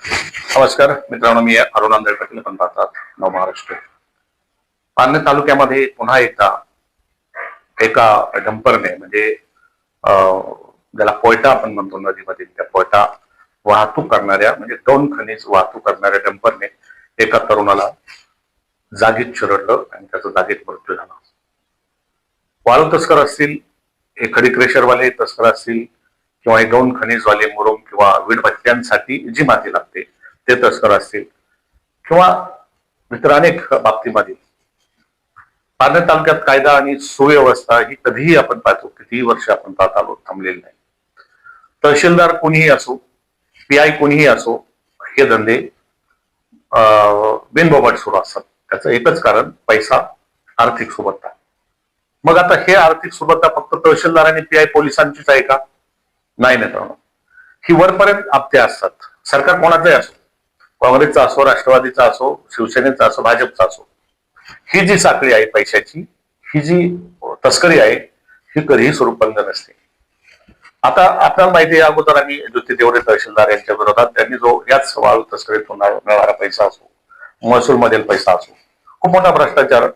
नमस्कार मित्रांनो, मी अरुण पाटील. आपण पाहतात नव महाराष्ट्र. पालघर तालुक्यामध्ये पुन्हा एकदा एका डंपरने म्हणजे ज्याला पोयटा आपण म्हणतो नदीमध्ये, त्या पोयटा वाहतूक करणाऱ्या म्हणजे गौण खनिज वाहतूक करणाऱ्या डंपरने एका तरुणाला जागीच चिरडलं आणि त्याचा जागीच मृत्यू झाला. वाळू तस्कर असतील, हे खडी क्रेशरवाले तस्कर असतील किंवा हे गौण खनिजवाले मुरुम किंवा वीटभट्ट्यांसाठी जी माती लागते ते तस्कर असतील किंवा इतर अनेक बाबतीमध्ये पालघर तालुक्यात कायदा आणि सुव्यवस्था ही कधीही आपण पाहतो, कितीही वर्ष आपण पाहत आलो, थांबलेली नाही. तहसीलदार कोणीही असो, पीआय कोणीही असो, हे धंदे बिनबोबाट सुरू असतात. त्याचं एकच कारण पैसा, आर्थिक सुबत्ता. मग आता हे आर्थिक सुबत्ता फक्त तहसीलदार आणि पीआय पोलिसांचीच आहे का? नाही मित्रांनो, ही वरपर्यंत आपते असतात. सरकार कोणाचंही असो, काँग्रेसचा असो, राष्ट्रवादीचा असो, शिवसेनेचा असो, भाजपचा असो, ही जी साखळी आहे पैशाची, ही जी तस्करी आहे, ही कधीही स्वरूपबंद नसते. आता आपल्याला माहिती आहे, अगोदर आम्ही ज्योती देवरे तहसीलदार यांच्या विरोधात त्यांनी जो याच वाळू तस्करीतून मिळणारा पैसा असो, महसूल मधील पैसा असो, खूप मोठा भ्रष्टाचार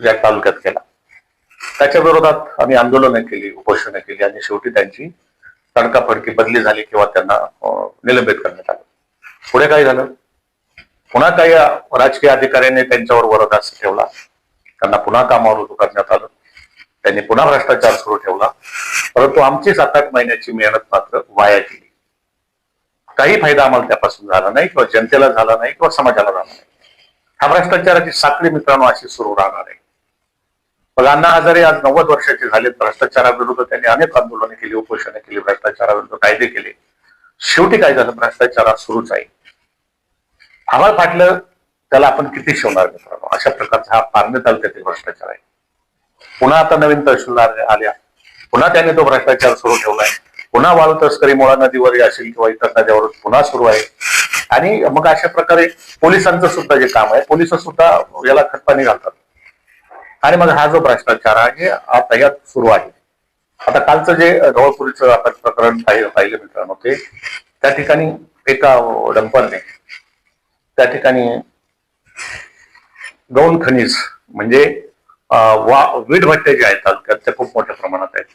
या तालुक्यात केला. त्याच्या विरोधात आम्ही आंदोलनं केली, उपोषणं केली आणि शेवटी त्यांची तडकाफडकी बदली झाली किंवा त्यांना निलंबित करण्यात आलं. पुढे काय झालं? पुन्हा काही राजकीय अधिकाऱ्यांनी त्यांच्यावर वरदास ठेवला, त्यांना पुन्हा कामावर रुजू करण्यात आलं, त्यांनी पुन्हा भ्रष्टाचार सुरू ठेवला. परंतु आमची 7-8 महिन्याची मेहनत मात्र वाया गेली. काही फायदा आम्हाला त्यापासून झाला नाही किंवा जनतेला झाला नाही किंवा समाजाला झाला नाही. हा भ्रष्टाचाराची साखळी मित्रांनो अशी सुरू राहणार आहे. मग अण्णा हजारे आज 90 वर्षाचे झाले. भ्रष्टाचाराविरुद्ध त्यांनी अनेक आंदोलनं केली, उपोषणं केली, भ्रष्टाचाराविरुद्ध कायदे केले. शेवटी काय झालं? भ्रष्टाचार सुरूच आहे. आम्हाला फाटलं त्याला आपण किती शिवणार मित्रांनो? अशा प्रकारचा हा पालघर तालुक्यातील भ्रष्टाचार आहे. पुन्हा आता नवीन तहसीलदार आल्या, पुन्हा त्याने तो भ्रष्टाचार सुरू ठेवलाय. पुन्हा वाळू तस्करी मुळा नदीवर असेल किंवा इतर नद्यावर पुन्हा सुरू आहे. आणि मग अशा प्रकारे पोलिसांचं सुद्धा जे काम आहे, पोलिस सुद्धा याला खतपाणी घालतात. आणि मग हा जो भ्रष्टाचार आहे आता यात सुरू आहे. आता कालचं जे ढवळपुरीचं आपण प्रकरण पाहिलं मित्रांनो, ते त्या ठिकाणी एका डंपरने त्या ठिकाणी गौण खनिज म्हणजे वीटभट्ट्या जे आहेत तालुक्यात त्या खूप मोठ्या प्रमाणात आहेत.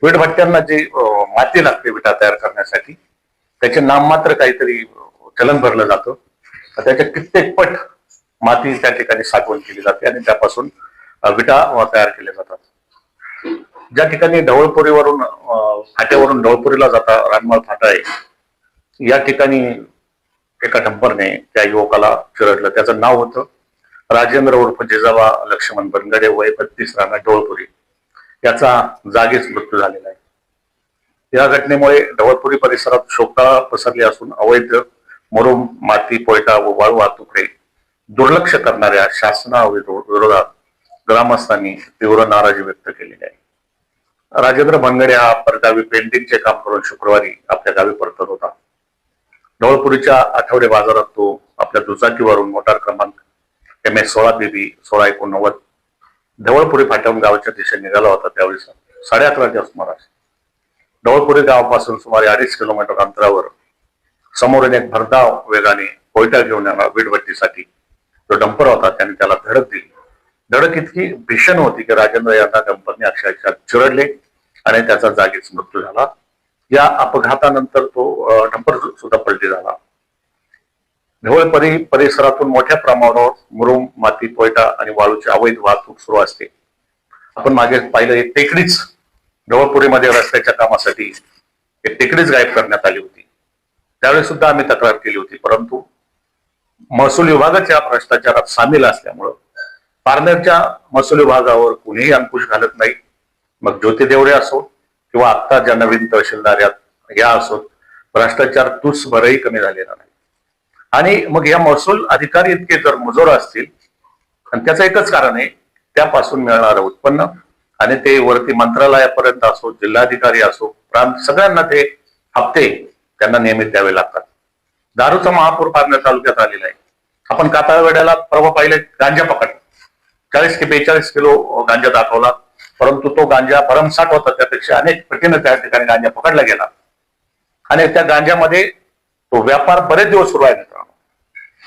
वीटभट्ट्यांना जी माती लागते विटा तयार करण्यासाठी, त्याचे नाममात्र काहीतरी चलन भरलं जातं. त्याच्या कित्येक पट माती त्या ठिकाणी साठवण केली जाते आणि त्यापासून विटा तयार केल्या जातात. ज्या ठिकाणी ढवळपुरीवरून फाट्यावरून ढवळपुरीला जाता रानमाळ फाटा आहे, या ठिकाणी एका डंपरने त्या युवकाला चिरडलं. त्याचं नाव होतं राजेंद्र उर्फ जिजाबा लक्ष्मण बनगडे, वय 32, राहणार ढवळपुरी. याचा जागीच मृत्यू झालेला आहे. या घटनेमुळे ढवळपुरी परिसरात शोककळा पसरली असून अवैध मुरुम, माती, पोयटा व वाळू वाहतुकीकडे दुर्लक्ष करणाऱ्या शासनाविरोधात ग्रामस्थांनी तीव्र नाराजी व्यक्त केलेली आहे. राजेंद्र बनगडे हा परगावी पेंटिंगचे काम करून शुक्रवारी आपल्या गावी परतत होता. ढवळपुरीच्या आठवडे बाजारात तो आपल्या दुचाकीवरून मोटार क्रमांक MS 16 BB 1689 ढवळपुरी फाट्याहून गावाच्या दिशेने निघाला होता. त्यावेळी 11:30च्या सुमारास ढवळपुरी गावापासून सुमारे 2.5 किलोमीटर अंतरावर समोरून एक भरधाव वेगाने कोयटा घेऊन येणार वीटभट्टीसाठी जो डंपर होता, त्याने त्याला धडक दिली. धडक इतकी भीषण होती की राजेंद्र यांना डंपरने अक्षरशः चिरडले आणि त्याचा जागीच मृत्यू झाला. या अपघातानंतर तो डंपर सुद्धा पलटी झाला. ढवळपुरी परिसरातून मोठ्या प्रमाणावर मुरुम, माती, पोयटा आणि वाळूची अवैध वाहतूक सुरू असते. आपण मागे पाहिलं, एक टेकडीच ढवळपुरीमध्ये रस्त्याच्या कामासाठी एक टेकडीच गायब करण्यात आली होती. त्यावेळी सुद्धा आम्ही तक्रार केली होती, परंतु महसूल विभागाच या भ्रष्टाचारात सामील असल्यामुळं पारनेरच्या महसूल विभागावर कुणीही अंकुश घालत नाही. मग ज्योती देवरे असो किंवा आता ज्या नवीन तहसीलदार या असोत, भ्रष्टाचार तुसभरही कमी झालेला नाही. आणि मग या महसूल अधिकारी इतके जर मुजोर असतील, आणि त्याचं एकच कारण आहे, त्यापासून मिळणारं उत्पन्न आणि ते वरती मंत्रालयापर्यंत असो, जिल्हाधिकारी असो, प्रांत, सगळ्यांना ते हप्ते त्यांना नियमित द्यावे लागतात. दारूचा महापूर पालघर तालुक्यात आलेला आहे. आपण कातळवेड्याला परवा पाहिले, गांजा पकड 40 की 42 किलो गांजा दाखवला, परंतु तो गांजा भरमसाठ होता. त्यापेक्षा अनेक पटीने त्या ठिकाणी गांजा पकडला गेला आणि त्या गांजामध्ये तो व्यापार बरेच दिवस सुरू आहे मित्रांनो.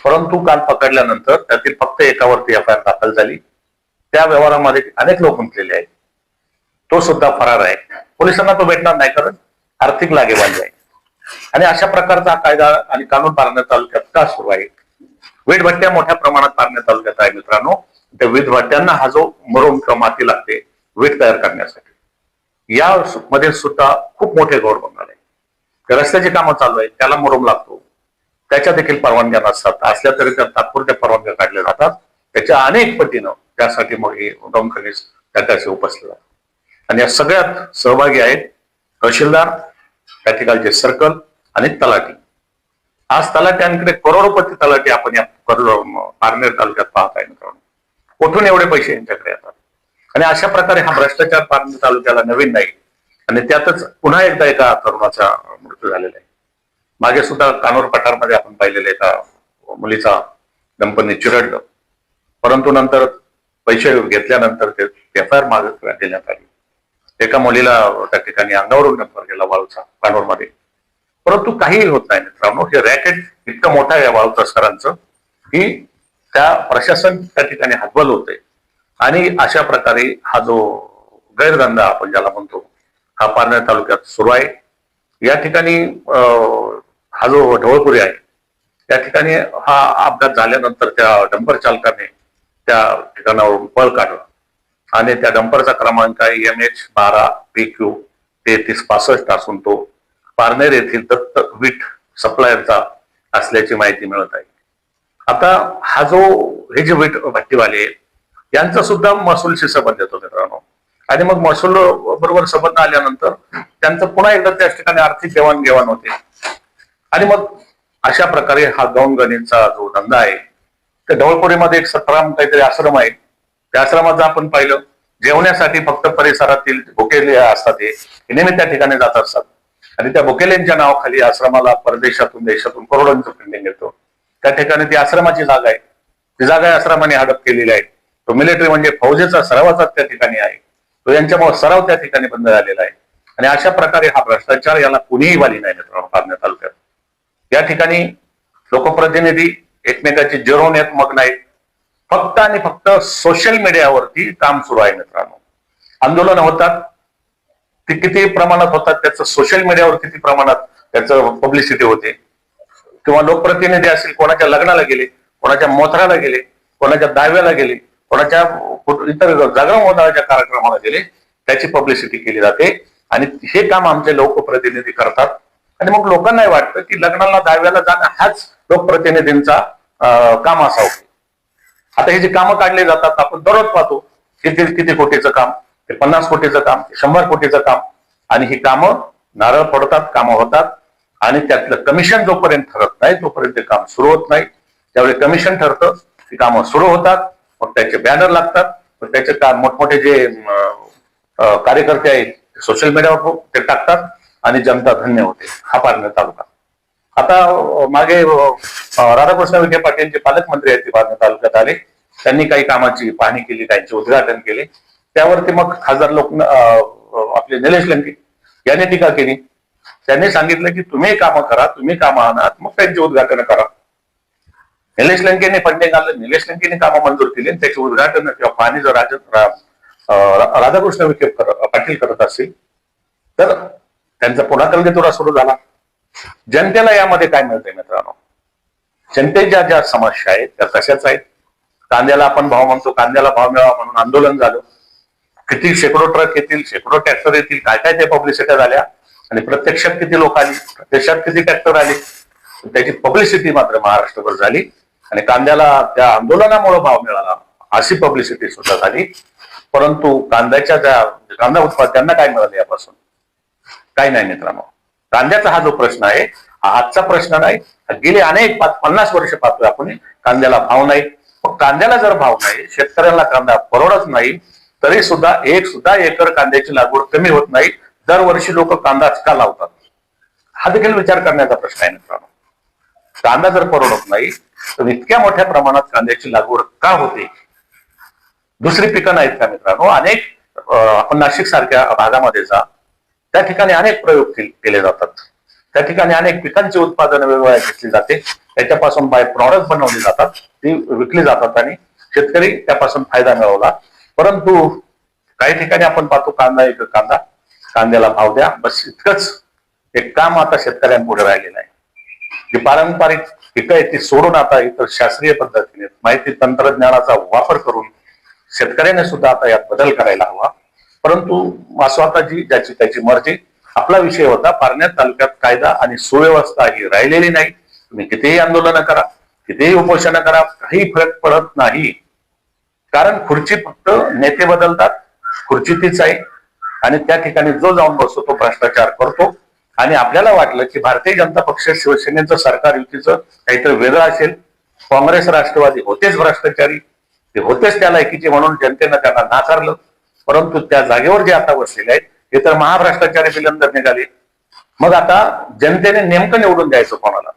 परंतु काल पकडल्यानंतर त्यातील फक्त एकावरती एफ आय आर दाखल झाली. त्या व्यवहारामध्ये अनेक लोक गुंतलेले आहेत. तो सुद्धा फरार आहे. पोलिसांना तो भेटणार नाही, कारण आर्थिक लागेबांधी आहे. आणि अशा प्रकारचा कायदा आणि कानून पारनेर तालुक्यात का सुरू आहे? वीटभट्ट्या मोठ्या प्रमाणात पारनेर तालुक्यात आहे मित्रांनो. त्या वीटभट्ट्यांना हा जो मुरुम किंवा माती लागते वीट तयार करण्यासाठी, या मध्ये सुद्धा खूप मोठे गौर बंगाल आहे. रस्त्याची कामं चालू आहेत, त्याला मुरुम लागतो, त्याच्या देखील परवानग्या नसतात. असल्या तरी त्या तात्पुरत्या परवानग्या काढल्या जातात. त्याच्या अनेक पटीनं त्यासाठी मग हे उद्गम खनिज त्याच्याशी उपसले जातात. आणि या सगळ्यात सहभागी आहेत तहसीलदार, त्या ठिकाणचे सर्कल आणि तलाठी. आज तलाट्यांकडे करोडोपती तलाठी आपण या पारनेर तालुक्यात पाहत आहे मित्रांनो. कुठून एवढे पैसे यांच्याकडे येतात? आणि अशा प्रकारे हा भ्रष्टाचार पारनेर तालुक्याला नवीन नाही. आणि त्यातच पुन्हा एकदा एका तरुणाचा मृत्यू झालेला आहे. मागे सुद्धा कानोर पठारमध्ये आपण पाहिलेले एका मुलीचा दंपती चिरडलं, परंतु नंतर पैसे घेतल्यानंतर ते एफ आय आर मागे देण्यात आली. एका मुलीला त्या ठिकाणी अंगावरून नंबर गेला वाळूचा कानोरमध्ये. परंतु काहीही होत नाही मित्रांनो. हे रॅकेट इतकं मोठं आहे वाळू तस्करांचं की त्या प्रशासन त्या ठिकाणी हातबल होते. आणि अशा प्रकारे हा जो गैरधंदा आपण ज्याला म्हणतो हा पारनेर तालुक्यात सुरू आहे. या ठिकाणी हा जो ढवळपुरी आहे त्या ठिकाणी हा अपघात झाल्यानंतर त्या डंपर चालकाने त्या ठिकाणावरून पळ काढला आणि त्या डंपरचा क्रमांक आहे MH12PQ3365 असून तो पारनेर येथील दत्त वीट सप्लायरचा असल्याची माहिती मिळत आहे. आता हा जो हे जे वीट भट्टीवाले यांचा सुद्धा महसूलशी संबंध येतो मित्रांनो. आणि मग महसूल बरोबर संबंध आल्यानंतर त्यांचं पुन्हा एकदा त्याच ठिकाणी आर्थिक देवाणघेवाण होते. आणि मग अशा प्रकारे हा गौणगणीचा जो धंदा आहे, त्या ढवळपुरीमध्ये एक सतराम काहीतरी आश्रम आहे. त्या आश्रमात आपण पाहिलं जेवण्यासाठी फक्त परिसरातील भुकेले असतात हे नेहमी त्या ठिकाणी जात असतात. आणि त्या भुकेलेंच्या नावाखाली आश्रमाला परदेशातून देशातून करोडोंचं फंडिंग येतो. त्या ठिकाणी ती आश्रमाची जागा आहे. ती जागा आश्रमाने हडप केलेली आहे. तो मिलिटरी म्हणजे फौजेचा सरावाचा त्या ठिकाणी आहे. तो यांच्यामुळे सराव त्या ठिकाणी बंद झालेला आहे. आणि अशा प्रकारे हा भ्रष्टाचार याला कुणीही वाली नाही मित्रांनो पारनेर तालुक्यात. या ठिकाणी लोकप्रतिनिधी एकमेकाची जिरवण्यात मग्न आहेत. फक्त आणि फक्त सोशल मीडियावरती काम सुरू आहे मित्रांनो. आंदोलन होतात, ती किती प्रमाणात होतात त्याचं सोशल मीडियावर किती प्रमाणात त्याचं पब्लिसिटी होते. किंवा लोकप्रतिनिधी असेल, कोणाच्या लग्नाला गेले, कोणाच्या मोथराला गेले, कोणाच्या दाव्याला गेले, कोणाच्या इतर जागरण गोंधळाच्या कार्यक्रमाला गेले, त्याची पब्लिसिटी केली जाते. आणि हे काम आमचे लोकप्रतिनिधी करतात. आणि मग लोकांनाही वाटतं की लग्नाला दाव्याला जाणं हाच लोकप्रतिनिधींचा काम असावं. आता हे जे कामं काढले जातात आपण दररोज पाहतो, किती किती कोटीचं काम, ते 50 कोटीचं काम, 100 कोटीचं काम. आणि ही कामं नारळ फोडतात, कामं होतात. आणि त्यातलं कमिशन जोपर्यंत ठरत नाही तोपर्यंत ते काम सुरू होत नाही. त्यावेळी कमिशन ठरतं, ती कामं सुरू होतात, मग त्याचे बॅनर लागतात, मग त्याचे काम मोठमोठे जे कार्यकर्ते आहेत सोशल मीडियावर ते टाकतात आणि जनता धन्य होते. हा पारनेर तालुका. आता मागे राधाकृष्ण विखे पाटील जे पालकमंत्री आहेत ते पारनेर तालुक्यात आले. त्यांनी काही कामाची पाहणी केली, काहींचे उद्घाटन केले. त्यावरती मग खासदार लोक आपले निलेश लंके यांनी टीका केली. त्यांनी सांगितलं की तुम्ही कामं करा, तुम्ही कामं आणा, मग त्यांचे उद्घाटन करा. निलेश लंकेने फंडिंग आणलं, निलेश लंकेने कामं मंजूर केली आणि त्याचे उद्घाटन किंवा पाहणी जर राधाकृष्ण विखे पाटील करत असतील तर त्यांचा पुन्हा कलगीतुरा सुरू झाला. जनतेला यामध्ये काय मिळतंय मित्रांनो? जनतेच्या ज्या समस्या आहेत त्या तशाच आहेत. कांद्याला आपण भाव म्हणतो, कांद्याला भाव मिळावा म्हणून आंदोलन झालं. किती शेकडो ट्रक येतील, शेकडो ट्रॅक्टर येतील, काय काय त्या पब्लिसिटी झाल्या. आणि प्रत्यक्षात किती लोक आली, प्रत्यक्षात किती ट्रॅक्टर आले, त्याची पब्लिसिटी मात्र महाराष्ट्रभर झाली. आणि कांद्याला त्या आंदोलनामुळे भाव मिळाला अशी पब्लिसिटी सुद्धा झाली. परंतु कांद्याच्या त्या कांदा उत्पादकांना काय मिळालं यापासून? काही नाही मित्रांनो. कांद्याचा हा जो प्रश्न आहे हा आजचा प्रश्न नाही. गेले अनेक 50 वर्ष पाहतोय आपण कांद्याला भाव नाही. मग कांद्याला जर भाव नाही, शेतकऱ्यांना कांदा परवडत नाही, तरी सुद्धा एकर कांद्याची लागवड कमी होत नाही. दरवर्षी लोक कांदा का लावतात हा देखील विचार करण्याचा प्रश्न आहे मित्रांनो. कांदा जर परवडत नाही तर इतक्या मोठ्या प्रमाणात कांद्याची लागवड का होते? दुसरी पिकं नाहीत का मित्रांनो? अनेक आपण नाशिक सारख्या भागामध्ये जा, त्या ठिकाणी अनेक प्रयोग केले जातात. त्या ठिकाणी अनेक पिकांची उत्पादनं वेगवेगळ्या घेतली जाते, त्याच्यापासून बाय प्रॉडक्ट बनवली जातात, ती विकली जातात आणि शेतकरी त्यापासून फायदा मिळवला. परंतु काही ठिकाणी आपण पाहतो कांदा एक कांदा, कांद्याला भाव द्या, बस इतकंच एक काम आता शेतकऱ्यांपुढे राहिलेलं आहे. जी पारंपरिक पिकं आहेत ती सोडून आता इतर शास्त्रीय पद्धतीने माहिती तंत्रज्ञानाचा वापर करून शेतकऱ्याने सुद्धा आता यात बदल करायला हवा. परंतु स्वतःची ज्याची त्याची मर्जी. आपला विषय होता पारनेर तालुक्यात कायदा आणि सुव्यवस्था ही राहिलेली नाही. तुम्ही कितीही आंदोलन करा, कितीही उपोषण करा, काही फरक पडत नाही. कारण खुर्ची फक्त नेते बदलतात, खुर्ची तीच आहे आणि त्या ठिकाणी जो जाऊन बसतो तो भ्रष्टाचार करतो. आणि आपल्याला वाटलं की भारतीय जनता पक्ष शिवसेनेचं सरकार युतीचं काहीतरी वेगळं असेल, काँग्रेस राष्ट्रवादी होतेच भ्रष्टाचारी, ते होतेच त्या लायकीचे म्हणून जनतेनं त्यांना नाकारलं. परंतु त्या जागेवर जे आता बसलेले आहेत हे तर महाभ्रष्टाचारी बिलंदर निघाले. मग आता जनतेने नेमकं निवडून द्यायचं कोणाला?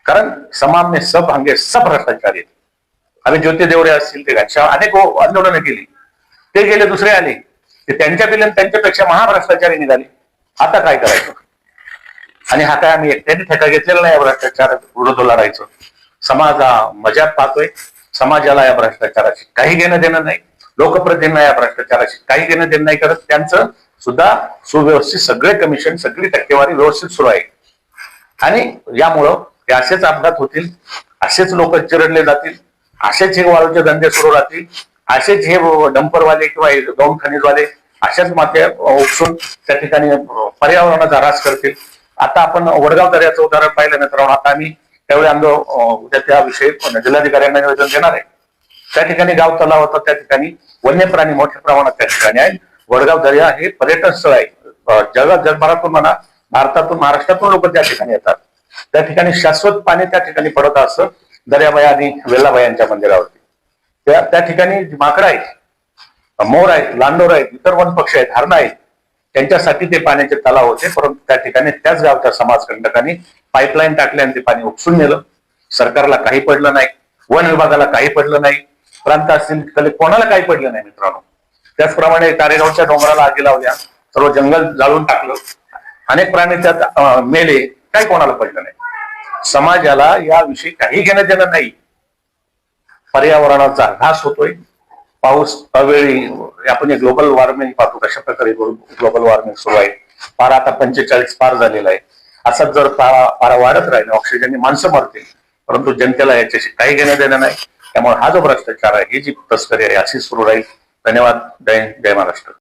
कारण समाम में सब हंगे सब भ्रष्टाचारी. आम्ही ज्योती देवरे असतील ते अनेक आंदोलनं केली, ते गेले, दुसरे आले, ते त्यांच्या बिलन त्यांच्यापेक्षा महाभ्रष्टाचारी निघाले. आता काय करायचं? आणि हा काय आम्ही एकट्याने ठेका घेतलेला नाही या भ्रष्टाचार विरोध लढायचं. समाज हा मजाक पाहतोय, समाजाला या भ्रष्टाचाराशी काही घेणं देणं नाही, लोकप्रतिनिधींना या भ्रष्टाचाराशी काही घेणं देणं नाही करत. त्यांचं सुद्धा सुव्यवस्थित सगळे कमिशन, सगळी टक्केवारी व्यवस्थित सुरू आहे. आणि यामुळं हे असेच अपघात होतील, असेच लोक चिरडले जातील, असेच हे वाळूचे धंदे सुरू राहतील, असेच हे डंपरवाले किंवा गौण खनिजवाले अशाच माते उपसून त्या ठिकाणी पर्यावरणाचा ऱ्हास करतील. आता आपण वडगाव दर्याचं उदाहरण पाहिलं मित्रांनो. आता आम्ही त्यावेळी उद्या त्याविषयी जिल्हाधिकाऱ्यांना निवेदन देणार आहे. त्या ठिकाणी गाव तलाव होता, त्या ठिकाणी वन्य प्राणी मोठ्या प्रमाणात त्या ठिकाणी आहे. वडगाव दर्या हे पर्यटन स्थळ आहे. जगभरातून म्हणा, भारतातून, महाराष्ट्रातून लोक त्या ठिकाणी येतात. त्या ठिकाणी शाश्वत पाणी त्या ठिकाणी पडत असतं दर्याबाई आणि वेल्लाबाई मंदिरावरती. त्या ठिकाणी माकडं आहेत, मोर आहेत, लांडोर आहेत, इतर वन पक्षी आहेत, हरणं आहेत, त्यांच्यासाठी ते पाण्याचे तलाव होते. परंतु त्या ठिकाणी त्याच गावच्या समाजकंटकांनी पाईपलाईन टाकले आणि ते पाणी उपसून नेलं. सरकारला काही पडलं नाही, वन विभागाला काही पडलं नाही, प्रांत असतील कोणाला काही पडलं नाही मित्रांनो. त्याचप्रमाणे कारेगावच्या डोंगराला आगी लावल्या, सर्व जंगल जाळून टाकलं, अनेक प्राणी त्यात मेले, काही कोणाला पडलं नाही. समाजाला याविषयी काही घेणं देणं नाही. पर्यावरणाचा ऱ्हास होतोय, पाऊस अवेळी, आपण ग्लोबल वॉर्मिंग पाहतो कशा प्रकारे ग्लोबल वॉर्मिंग सुरू आहे. पारा आता 45 पार झालेला आहे. असाच जर पारा वाढत राहिला ऑक्सिजनने माणसं मरतील. परंतु जनतेला याच्याशी काही घेणं देणं नाही. त्यामुळे हा जो भ्रष्टाचार आहे, ही जी तस्करी आहे, अशी सुरू राहील. धन्यवाद. जय महाराष्ट्र.